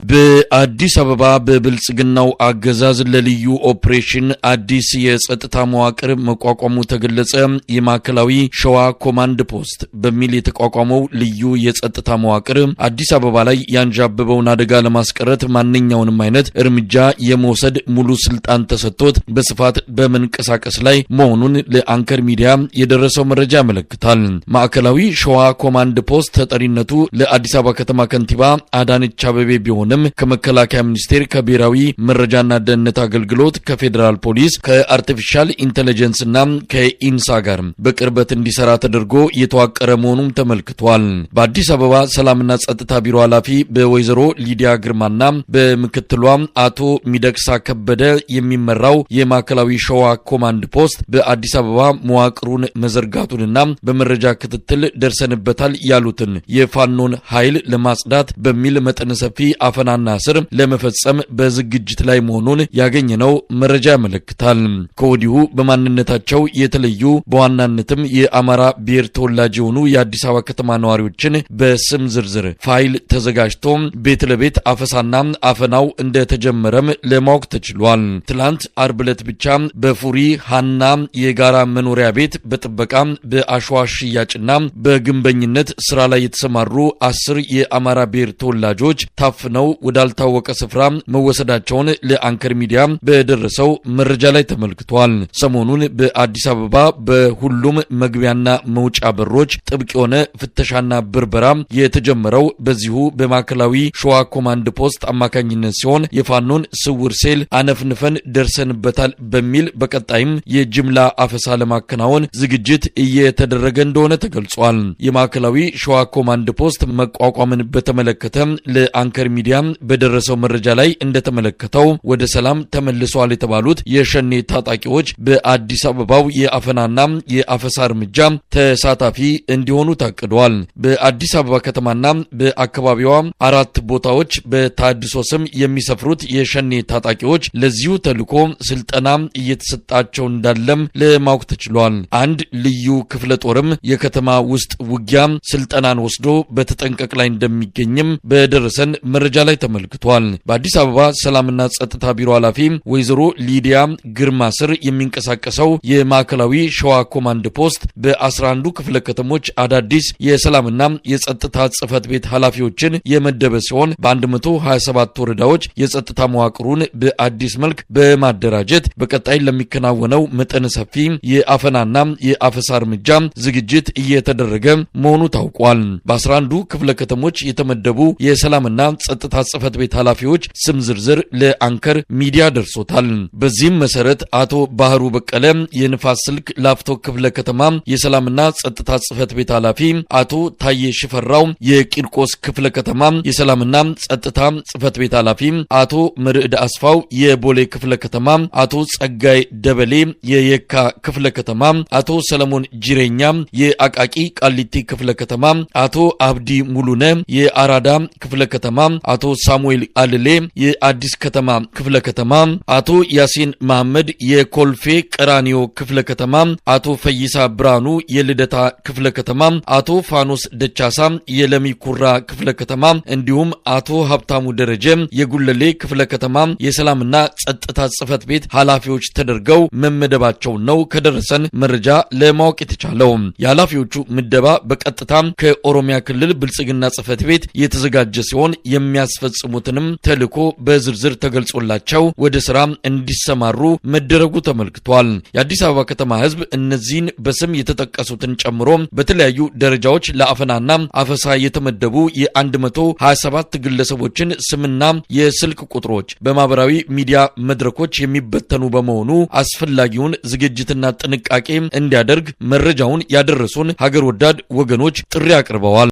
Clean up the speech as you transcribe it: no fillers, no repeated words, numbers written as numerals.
በአዲስ አበባ በብልጽግናው አገዛዝ ለልዩ ኦፕሬሽን አዲስ የጸጥታ መዋቅር መቋቋሙ ተገለጸ። የማዕከላዊ ሸዋ ኮማንድ ፖስት በሚል የተቋቋመው ልዩ የጸጥታ መዋቅር አዲስ አበባ ላይ ያንዣበበውን አደጋ ለማስቀረት ማንኛውንም አይነት እርምጃ የመውሰድ ሙሉ ስልጣን ተሰጥቶት በስፋት በመንቀሳቀስ ላይ መሆኑን ለአንከር ሚዲያ የደረሰው መረጃ ያመለክታል። ማዕከላዊ ሸዋ ኮማንድ ፖስት ተጠሪነቱ ለአዲስ አበባ ከተማ ከንቲባ አዳነች አቤቤ ቢሆን ከመከላከያ ሚኒስቴር ከብሔራዊ መረጃና ደህንነት አገልግሎት ከፌደራል ፖሊስ ከአርቲፊሻል ኢንተለጀንስ እና ከኢንሳ ጋር በቅርበት እንዲሰራ ተደርጎ የተዋቀረ መሆኑም ተመልክቷል። በአዲስ አበባ ሰላምና ጸጥታ ቢሮ ኃላፊ በወይዘሮ ሊዲያ ግርማና በምክትሏ አቶ ሚደቅሳ ከበደ የሚመራው የማዕከላዊ ሸዋ ኮማንድ ፖስት በአዲስ አበባ መዋቅሩን መዘርጋቱንና በመረጃ ክትትል ደርሰንበታል ያሉትን የፋኖን ኃይል ለማጽዳት በሚል መጠነ ሰፊ አፈናና ስር ለመፈጸም በዝግጅት ላይ መሆኑን ያገኘነው መረጃ ያመለክታል። ከወዲሁ በማንነታቸው የተለዩ በዋናነትም የአማራ ብሔር ተወላጅ የሆኑ የአዲስ አበባ ከተማ ነዋሪዎችን በስም ዝርዝር ፋይል ተዘጋጅቶ ቤት ለቤት አፈሳና አፈናው እንደተጀመረም ለማወቅ ተችሏል። ትላንት አርብ ዕለት ብቻ በፉሪ ሃና የጋራ መኖሪያ ቤት በጥበቃ በአሸዋ ሽያጭና በግንበኝነት ስራ ላይ የተሰማሩ 10 የአማራ ብሔር ተወላጆች ታፍነው ወዳልታወቀ ስፍራ መወሰዳቸውን ለአንከር ሚዲያ በደረሰው መረጃ ላይ ተመልክቷል። ሰሞኑን በአዲስ አበባ በሁሉም መግቢያና መውጫ በሮች ጥብቅ የሆነ ፍተሻና ብርበራ የተጀመረው በዚሁ በማዕከላዊ ሸዋ ኮማንድ ፖስት አማካኝነት ሲሆን የፋኖን ስውር ሴል አነፍንፈን ደርሰንበታል በሚል በቀጣይም የጅምላ አፈሳ ለማከናወን ዝግጅት እየተደረገ እንደሆነ ተገልጿል። የማዕከላዊ ሸዋ ኮማንድ ፖስት መቋቋምን በተመለከተ ለአንከር ሚዲያ በደረሰው መረጃ ላይ እንደተመለከተው ወደ ሰላም ተመልሰዋል የተባሉት የሸኔ ታጣቂዎች በአዲስ አበባው የአፈናና የአፈሳ እርምጃ ተሳታፊ እንዲሆኑ ታቅዷል። በአዲስ አበባ ከተማና በአካባቢዋ 4 ቦታዎች በታድሶ ስም የሚሰፍሩት የሸኔ ታጣቂዎች ለዚሁ ተልዕኮ ስልጠና እየተሰጣቸው እንዳለም ለማወቅ ተችሏል። አንድ ልዩ ክፍለ ጦርም የከተማ ውስጥ ውጊያ ስልጠናን ወስዶ በተጠንቀቅ ላይ እንደሚገኝም በደረሰን መረጃ ላይ ተመልክቷል። በአዲስ አበባ ሰላምና ጸጥታ ቢሮ ኃላፊ ወይዘሮ ሊዲያ ግርማ ስር የሚንቀሳቀሰው የማዕከላዊ ሸዋ ኮማንድ ፖስት በ11 ክፍለ ከተሞች አዳዲስ የሰላምና የጸጥታ ጽህፈት ቤት ኃላፊዎችን የመደበ ሲሆን በ127 ወረዳዎች የጸጥታ መዋቅሩን በአዲስ መልክ በማደራጀት በቀጣይ ለሚከናወነው መጠነ ሰፊ የአፈናና የአፈሳ እርምጃ ዝግጅት እየተደረገ መሆኑ ታውቋል። በ11 ክፍለ ከተሞች የተመደቡ የሰላምና ጸጥታ ጽህፈት ቤት ኃላፊዎች ስም ዝርዝር ለአንከር ሚዲያ ደርሶታል። በዚህም መሰረት አቶ ባህሩ በቀለ የንፋስ ስልክ ላፍቶ ክፍለ ከተማ የሰላምና ጸጥታ ጽህፈት ቤት ኃላፊ፣ አቶ ታዬ ሽፈራው የቂርቆስ ክፍለ ከተማ የሰላምና ጸጥታ ጽህፈት ቤት ኃላፊ፣ አቶ መርዕድ አስፋው የቦሌ ክፍለ ከተማ፣ አቶ ጸጋይ ደበሌ የየካ ክፍለ ከተማ፣ አቶ ሰለሞን ጂሬኛ የአቃቂ ቃሊቲ ክፍለ ከተማ፣ አቶ አብዲ ሙሉነ የአራዳ ክፍለ ከተማ፣ አቶ ሳሙኤል አልሌ የአዲስ ከተማ ክፍለ ከተማ፣ አቶ ያሲን መሐመድ የኮልፌ ቀራኒዮ ክፍለ ከተማ፣ አቶ ፈይሳ ብራኑ የልደታ ክፍለ ከተማ፣ አቶ ፋኖስ ደቻሳ የለሚ ኩራ ክፍለ ከተማ እንዲሁም አቶ ሀብታሙ ደረጀ የጉለሌ ክፍለ ከተማ የሰላምና ጸጥታ ጽህፈት ቤት ኃላፊዎች ተደርገው መመደባቸው ነው ከደረሰን መረጃ ለማወቅ የተቻለው። የኃላፊዎቹ ምደባ በቀጥታ ከኦሮሚያ ክልል ብልጽግና ጽህፈት ቤት የተዘጋጀ ሲሆን የሚያስፈጽሙትንም ተልዕኮ በዝርዝር ተገልጾላቸው ወደ ስራ እንዲሰማሩ መደረጉ ተመልክቷል። የአዲስ አበባ ከተማ ህዝብ እነዚህን በስም የተጠቀሱትን ጨምሮ በተለያዩ ደረጃዎች ለአፈናና አፈሳ የተመደቡ የ127 ግለሰቦችን ስምና የስልክ ቁጥሮች በማህበራዊ ሚዲያ መድረኮች የሚበተኑ በመሆኑ አስፈላጊውን ዝግጅትና ጥንቃቄ እንዲያደርግ መረጃውን ያደረሱን ሀገር ወዳድ ወገኖች ጥሪ አቅርበዋል።